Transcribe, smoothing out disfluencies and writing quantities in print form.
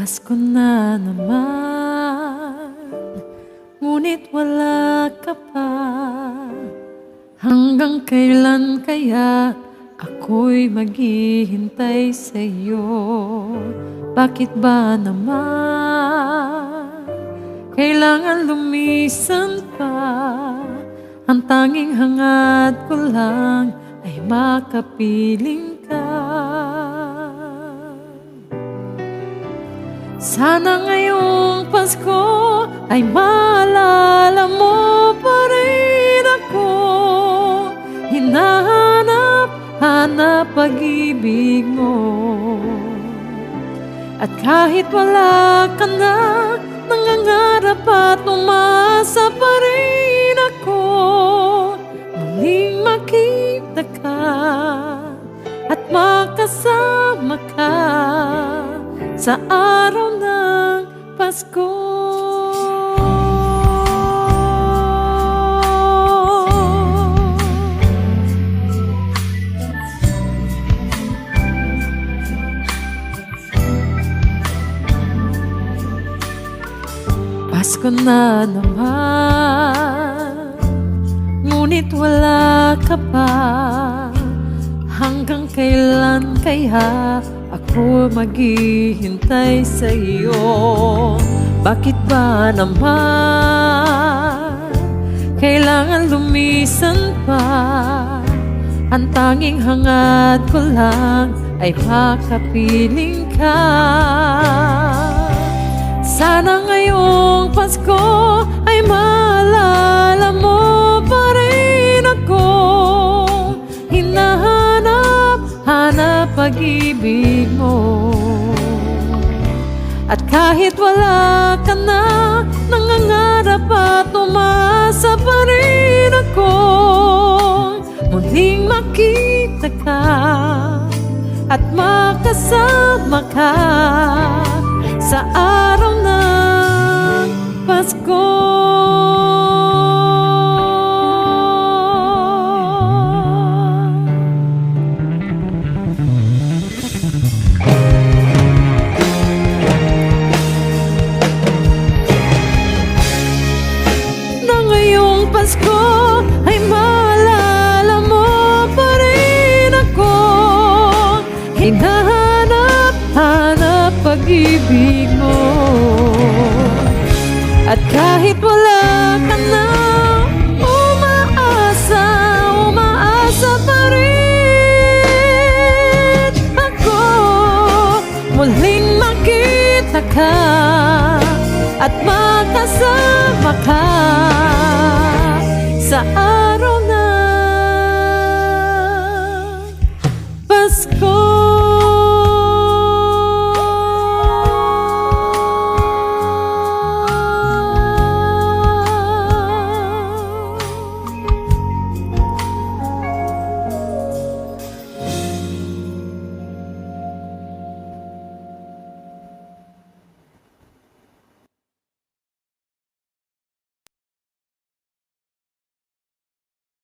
Pasko na naman, ngunit wala ka pa. Hanggang kailan kaya ako'y maghihintay sa'yo? Bakit ba naman kailangan lumisan pa? Ang tanging hangad ko lang ay makapiling ka. Sana ngayong Pasko ay maalala mo pa rin ako. Hinahanap pag-ibig mo. At kahit wala ka na, nangangarap at umasa pa rin ako. Muling makita ka at makasama ka sa araw ng Pasko. Pasko na naman, ngunit wala ka pa. Hanggang kailan kaya ako maghihintay sa iyo? Bakit ba naman kailangan lumisan pa? Ang tanging hangad ko lang ay makapiling ka. Sana ngayong Pasko ay maalala mo pa rin ako. Hinahanap pag-ibig mo. At kahit wala ka na, nangangarap at umasa pa rin ako. Muling makita ka at makasama ka sa araw ng Pasko. Pasko ay maalala mo pa rin ako. Hinahanap pag-ibig mo. At kahit wala ka na, umaasa pa rin ako. Muling makita ka at makasama ka sa